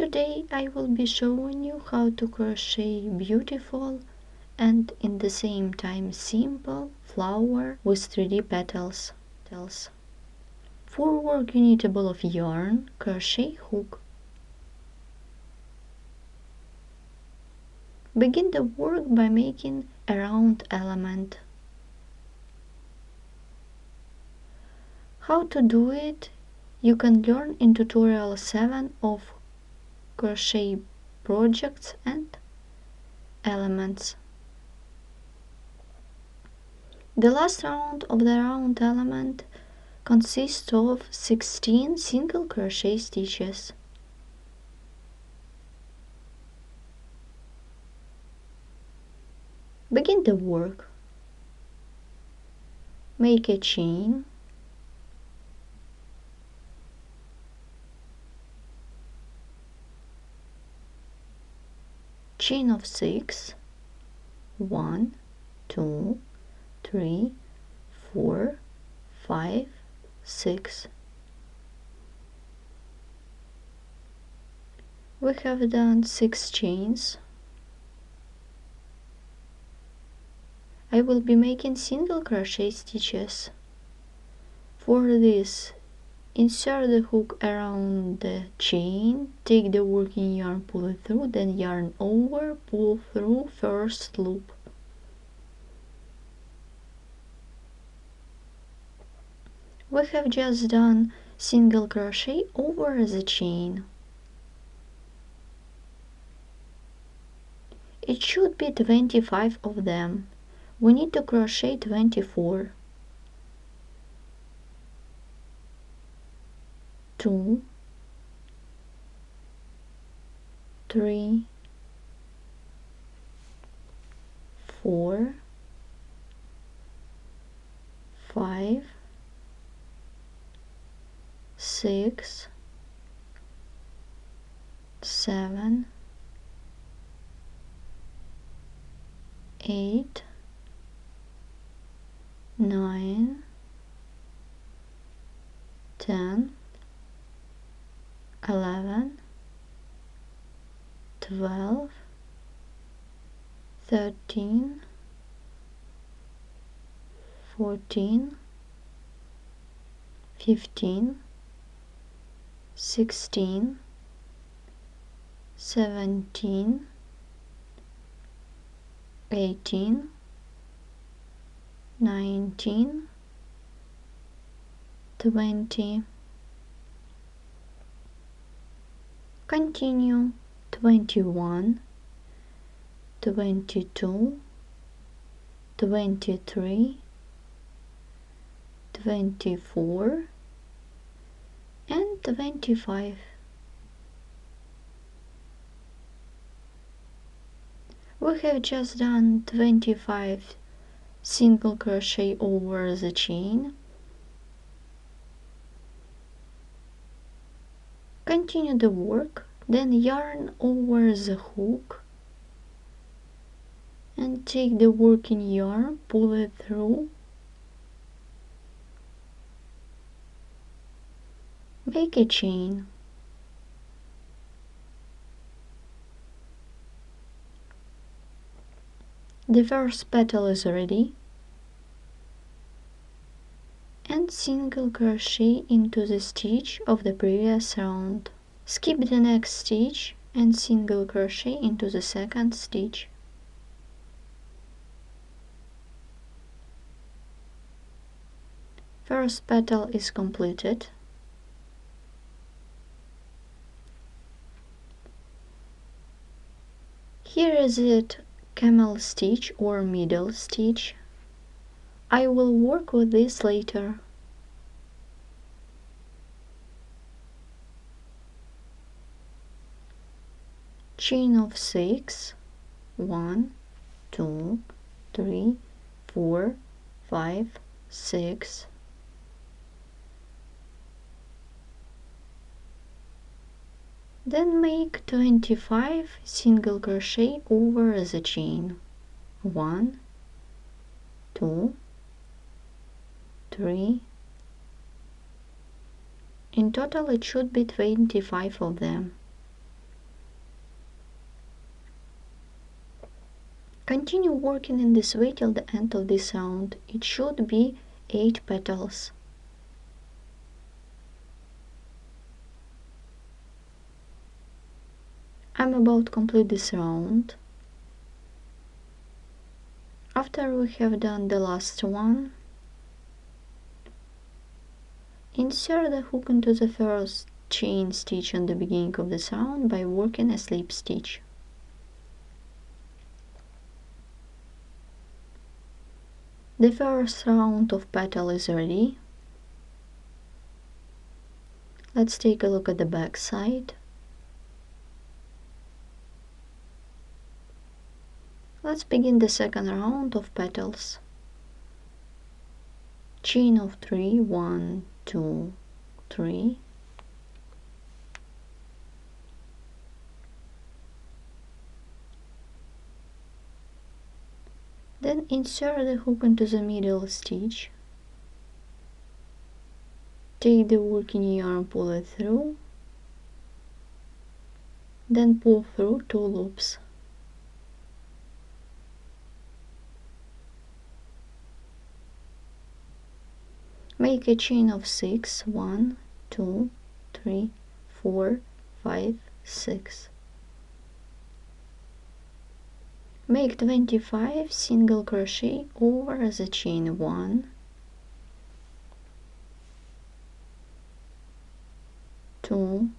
Today I will be showing you how to crochet beautiful and in the same time simple flower with 3D petals. For work you need a ball of yarn, crochet hook. Begin the work by making a round element. How to do it you can learn in tutorial 7 of crochet projects and elements. The last round of the round element consists of 16 single crochet stitches. Begin the work. Make a chain. Chain of 6. 1, 2, 3, 4, 5, 6. We have done 6 chains. I will be making single crochet stitches. For this, insert the hook around the chain, take the working yarn, pull it through, then yarn over, pull through first loop. We have just done single crochet over the chain. It should be 25 of them. We need to crochet 24. 2, 3, 4, 5, 6, 7, 8, 9, 10, 11, 12, 13, 14, 15, 16, 17, 18, 19, 20. Continue 21, 22, 23, 24, and 25. We have just done 25 single crochet over the chain. Continue the work, then yarn over the hook and take the working yarn, pull it through, make a chain. The first petal is ready, and single crochet into the stitch of the previous round. Skip the next stitch and single crochet into the second stitch. First petal is completed. Here is it camel stitch or middle stitch. I will work with this later. Chain of 6, 1, 2, 3, 4, 5, 6. Then make 25 single crochet over the chain. 1, 2, 3. In total it should be 25 of them. Continue working in this way till the end of this round. It should be 8 petals. I'm about to complete this round. After we have done the last one, insert the hook into the first chain stitch on the beginning of this round by working a slip stitch. The first round of petal is ready. Let's take a look at the back side. Let's begin the second round of petals. Chain of 3, 1, 2, 3. Then insert the hook into the middle stitch. Take the working yarn, pull it through, then pull through 2 loops. Make a chain of 6, 1, 2, 3, 4, 5, 6. Make 25 single crochet over the chain 1, 2,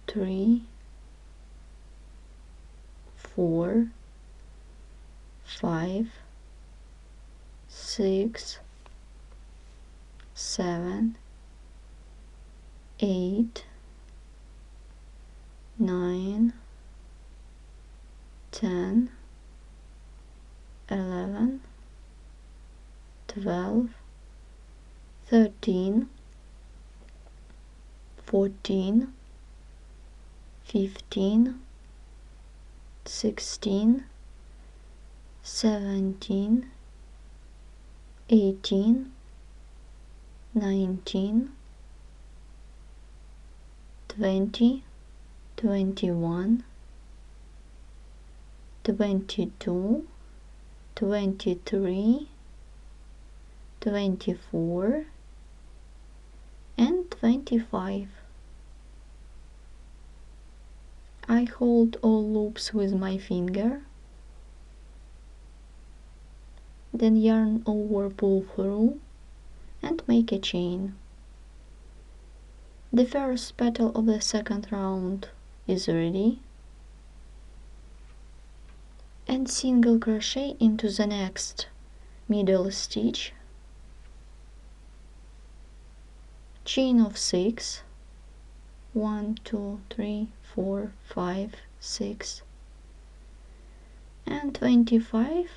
3, 4, 5, 6, 7, 8, 9, 10, 11, 12, 13, 14, 15, 16, 17, 18, 19, 20, 21, 22, 23, 24, and 25. I hold all loops with my finger, then yarn over, pull through, and make a chain. The first petal of the second round is ready, and single crochet into the next middle stitch, chain of 6, 1, 2, 3, 4, 5, 6, and 25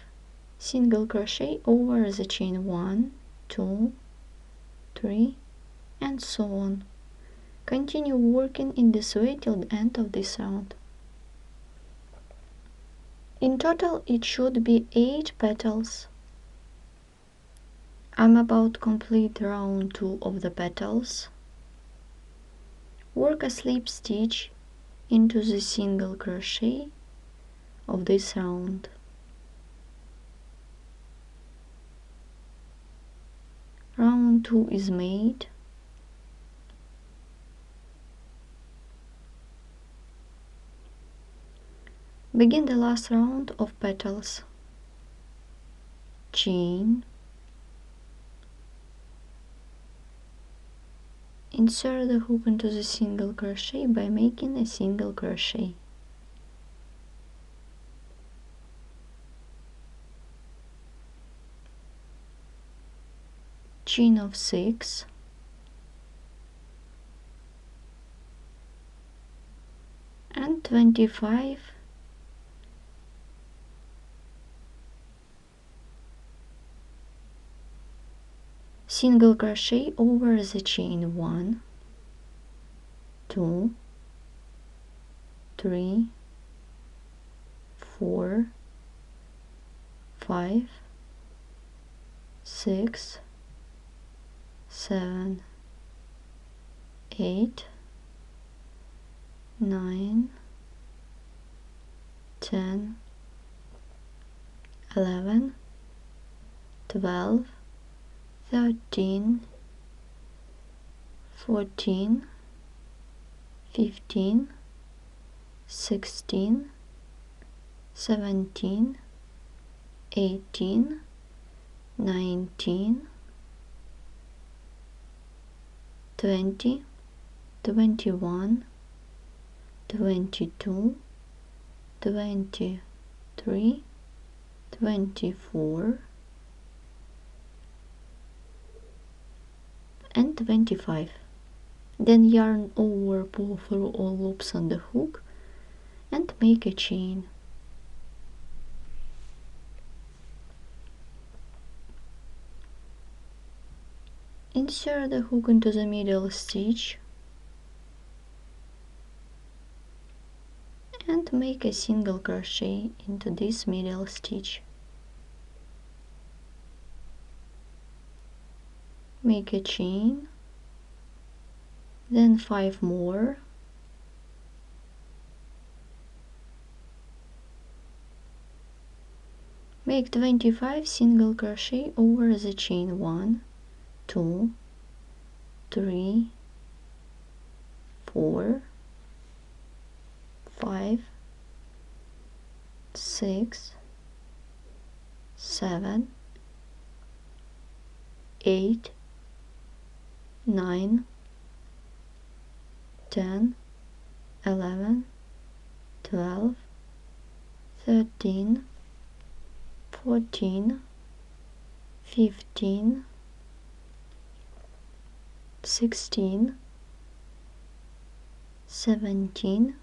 single crochet over the chain 1, 2, 3, and so on. Continue working in this way till the end of this round. In total it should be 8 petals. I'm about to complete round 2 of the petals. Work a slip stitch into the single crochet of this round. Round 2 is made. Begin the last round of petals. Chain, insert the hook into the single crochet by making a single crochet. Chain of 6, and 25 single crochet over the chain 1, 2, 3, 4, 5, 6, 7, 8, 9, 10, 11, 12, 13, 14, 15, 16, 17, 18, 19, 20, 21, 22, 23, 24, and 25. Then yarn over, pull through all loops on the hook and make a chain. Insert the hook into the middle stitch and make a single crochet into this middle stitch. Make a chain, then 5 more, make 25 single crochet over the chain. 1, 2, 3, 4, 5, 6, 7, 8, 9, 10, 11, 12, 13, 14, 15, 16, 17,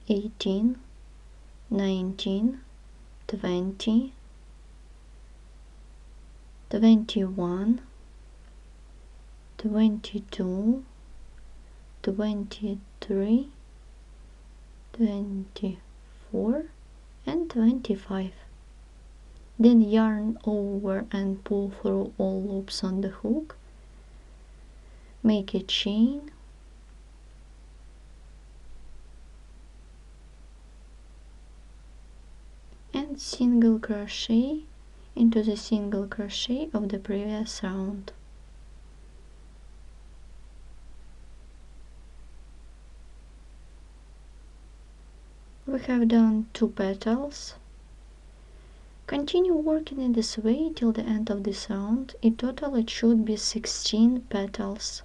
18, 19, 20, 21, 22, 23, 24, and 25. Then yarn over and pull through all loops on the hook. Make a chain, and single crochet into the single crochet of the previous round. We have done 2 petals. Continue working in this way till the end of this round. In total it should be 16 petals.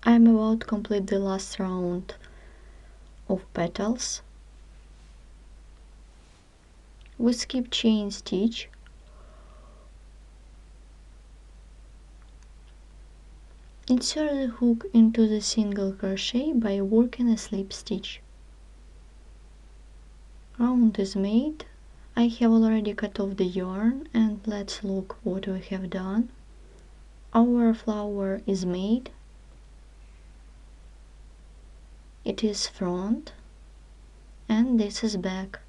I am about to complete the last round of petals. We skip chain stitch. Insert the hook into the single crochet by working a slip stitch. Round is made. I have already cut off the yarn, and let's look what we have done. Our flower is made. It is front, and this is back.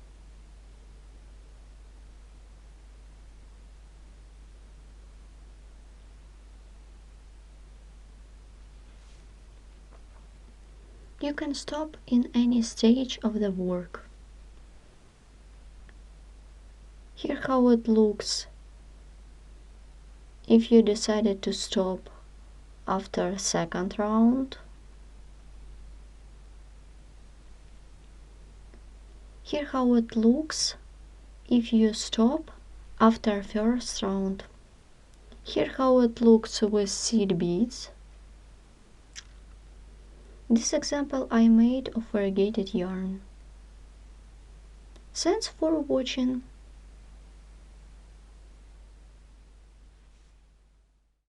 You can stop in any stage of the work. Here how it looks if you decided to stop after second round. Here how it looks if you stop after first round. Here how it looks with seed beads. This example I made of variegated yarn. Thanks for watching.